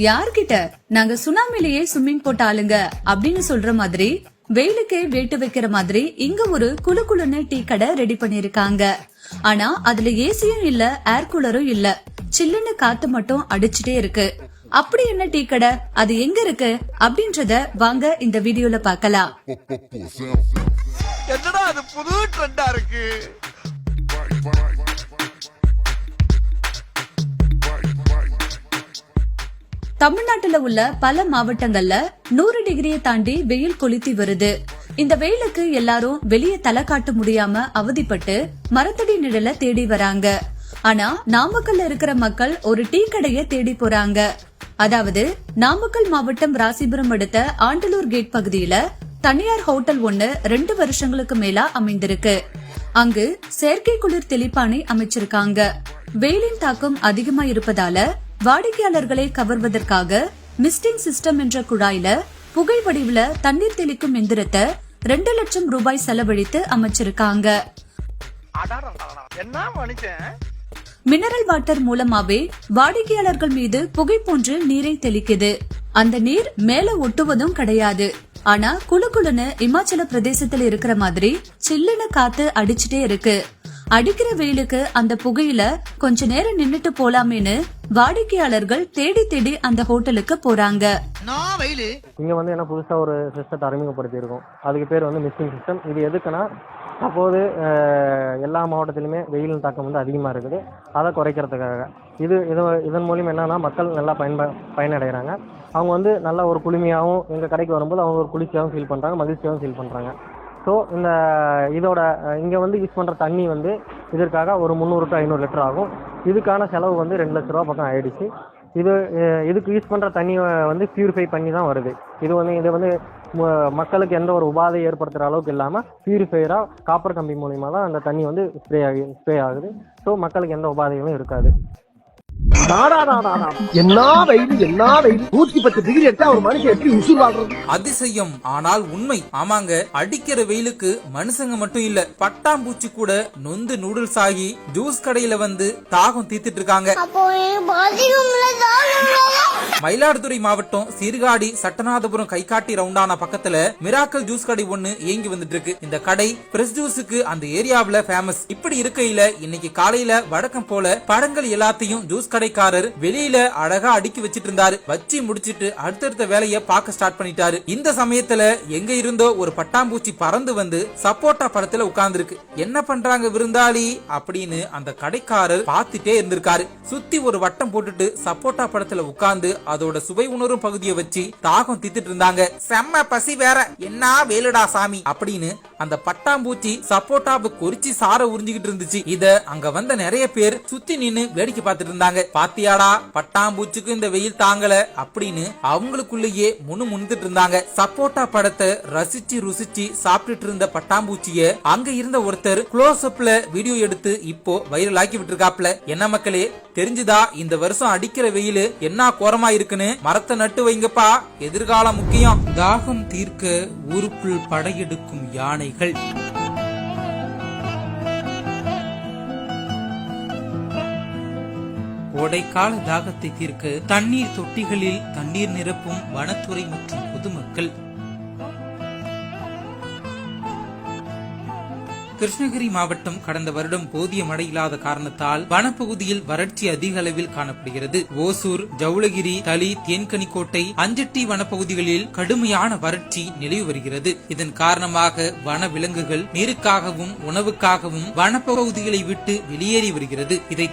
யார்கிட்ட நாங்க சுனாமிலேயே ஸ்விம்மிங் போட்ட ஆளுங்க அப்படின்னு சொல்ற மாதிரி வெயிலுக்கே வேட்டு வைக்கிற மாதிரி இங்க ஒரு குளு குளுன்னு டீ கடை ரெடி பண்ணிருக்காங்க. ஆனா அதுல ஏசியும் இல்ல, ஏர் கூலரும் இல்ல, சில்லுன்னு காத்து மட்டும் அடிச்சுட்டே இருக்கு. அப்படி என்ன டீ கடை, அது எங்க இருக்கு அப்படின்றத வாங்க இந்த வீடியோல பாக்கலாம். என்னடா அது புது ட்ரெண்டா இருக்கு. தமிழ்நாட்டுல உள்ள பல மாவட்டங்கள்ல 100 டிகிரியை தாண்டி வெயில் கொளுத்தி வருது. இந்த வெயிலுக்கு எல்லாரும் வெளியே தலை காட்ட முடியாம அவதிப்பட்டு மரத்தடி நிழல தேடி வராங்க. ஆனா நாமக்கல்ல இருக்கிற மக்கள் ஒரு டீ கடைய தேடி போறாங்க. அதாவது நாமக்கல் மாவட்டம் ராசிபுரம் அடுத்த ஆண்டலூர் கேட் பகுதியில தனியார் ஹோட்டல் ஒண்ணு 2 வருஷங்களுக்கு மேலா அமைந்திருக்கு. அங்கு செயற்கை குளிர் தெளிப்பானை அமைச்சிருக்காங்க. வெயிலின் தாக்கம் அதிகமா இருப்பதால வாடிக்கையாளர்களை கவர்வதற்காக மிஸ்டிங் சிஸ்டம் என்ற குழாயில புகை வடிவுல தண்ணீர் தெளிக்கும் எந்திரத்தை 2 லட்சம் ரூபாய் செலவழித்து அமைச்சிருக்காங்க. மினரல் வாட்டர் மூலமாவே வாடிக்கையாளர்கள் மீது புகை போன்று நீரை தெளிக்குது. அந்த நீர் மேல ஒட்டுவதும் கிடையாது. ஆனா குளு குளுன்னு இமாச்சல பிரதேசத்துல இருக்கிற மாதிரி சில்லுன்னு காத்து அடிச்சுட்டே இருக்கு. அடிக்கிற வெயிலுக்கு அந்த புகையில கொஞ்ச நேரம் நின்னுட்டு போலாமேன்னு வாடிக்கையாளர்கள் தேடி தேடி அந்த ஹோட்டலுக்கு போறாங்க. இங்க என்ன புதுசா ஒரு சிஸ்டத்தை அறிமுகப்படுத்தி இருக்கோம். அதுக்கு பேர் மிஸ்டிங் சிஸ்டம். இது எதுக்குன்னா அப்போது எல்லா மாவட்டத்திலுமே வெயிலின் தாக்கம் அதிகமா இருக்குது. அதை குறைக்கிறதுக்காக இதன் மூலியம் என்னன்னா மக்கள் நல்லா பயனடைகிறாங்க. அவங்க நல்ல ஒரு குளுமையாகவும் எங்க கடைக்கு வரும்போது அவங்க ஒரு குளிர்ச்சியாகவும் ஃபீல் பண்றாங்க, மகிழ்ச்சியாகவும் ஃபீல் பண்றாங்க. ஸோ இதோட இங்கே யூஸ் பண்ணுற தண்ணி இதற்காக ஒரு 300 to 500 லிட்டர் ஆகும். இதுக்கான செலவு 2 லட்ச ரூபா பக்கம் ஆயிடுச்சு. இதுக்கு யூஸ் பண்ணுற தண்ணி பியூரிஃபை பண்ணி தான் வருது. இது மக்களுக்கு எந்த ஒரு உபாதை ஏற்படுத்துகிற அளவுக்கு இல்லாமல் பியூரிஃபையராக காப்பர் கம்பி மூலிமா தான் அந்த தண்ணி ஸ்ப்ரே ஆகுது. ஸோ மக்களுக்கு எந்த உபாதைகளும் இருக்காது. அதிசயம் ஆனால் உண்மை. ஆமாங்க, அடிக்கிற வெயிலுக்கு மனுஷங்க மட்டும் இல்ல, பட்டாம்பூச்சி கூட நொந்து நூடுல்ஸ் ஆகி ஜூஸ் கடையில தாகம் தீர்த்துட்டு இருக்காங்க. மயிலாடுதுறை மாவட்டம் சீர்காழி சட்டநாதபுரம் கைகாட்டி ரவுண்டான பக்கத்துல மிராக்கல் ஜூஸ் கடை ஒண்ணு இயங்கி வந்துட்டு இருக்கு. இந்த கடை ஃப்ரெஷ் ஜூஸுக்கு அந்த ஏரியாவுல ஃபேமஸ். இப்படி இருக்கையில இன்னைக்கு காலையில வழக்கம் போல பழங்கள் எல்லாத்தையும் ஜூஸ் கடைக்காரர் வெளியில அழகா அடுக்கி வச்சிட்டு இருந்தாரு. வச்சு முடிச்சிட்டு அடுத்தடுத்த வேலைய பார்க்க ஸ்டார்ட் பண்ணிட்டாரு. இந்த சமயத்துல எங்க இருந்தோ ஒரு பட்டாம்பூச்சி பறந்து சப்போட்டா பழத்துல உட்கார்ந்துருக்கு. என்ன பண்றாங்க விருந்தாளி அப்படின்னு அந்த கடைக்காரர் பார்த்துட்டே இருந்திருக்காரு. சுத்தி ஒரு வட்டம் போட்டுட்டு சப்போட்டா பழத்துல உட்கார்ந்து அதோட சுவை உணரும் பகுதியை வச்சு தாகம் தீத்துட்டு இருந்தாங்க. செம்ம பசி வேற, என்ன வேலுடா சாமி அப்படின்னு அந்த பட்டாம்பூச்சி சப்போட்டாவை குறிச்சி சார உறிஞ்சிக்கிட்டு இருந்துச்சு. இத அங்க வந்த நிறைய பேர் சுத்தி நின்னு வேடிக்கை பார்த்துட்டு இருந்தாங்க. பாத்தியாடா, பட்டாம்பூச்சிக்கு இந்த வெயில் தாங்கல அப்படின்னு அவங்களுக்குள்ளேயே முணுமுணுத்துட்டு இருந்தாங்க. சப்போட்டா படத்தை ரசிச்சு ருசிச்சு சாப்பிட்டுட்டு இருந்த பட்டாம்பூச்சிய அங்க இருந்த ஒருத்தர் க்ளோஸ் அப்ல வீடியோ எடுத்து இப்போ வைரல் ஆக்கி விட்டுருக்காப்ல. என்ன மக்களே, தெரிஞ்சுதா இந்த வருஷம் அடிக்கிற வெயில் என்ன கோரமா இருக்குன்னு? மரத்தை நட்டு வைங்கப்பா, எதிர்காலம் முக்கியம். தாகம் தீர்க்க ஊருக்குள் படையெடுக்கும் யானைகள். கோடைக்கால தாகத்தை தீர்க்க தண்ணீர் தொட்டிகளில் தண்ணீர் நிரப்பும் வனத்துறை மற்றும் பொதுமக்கள். கிருஷ்ணகிரி மாவட்டம் கடந்த வருடம் போதிய மழை இல்லாத காரணத்தால் வனப்பகுதியில் வறட்சி அதிக அளவில் காணப்படுகிறது. ஓசூர், ஜவுளகிரி, தளி, தேன்கனிக்கோட்டை, அஞ்சட்டி வனப்பகுதிகளில் கடுமையான வறட்சி நிலவி வருகிறது. இதன் காரணமாக வன விலங்குகள் நீருக்காகவும் உணவுக்காகவும் வனப்பகுதிகளை விட்டு வெளியேறி வருகிறது. இதை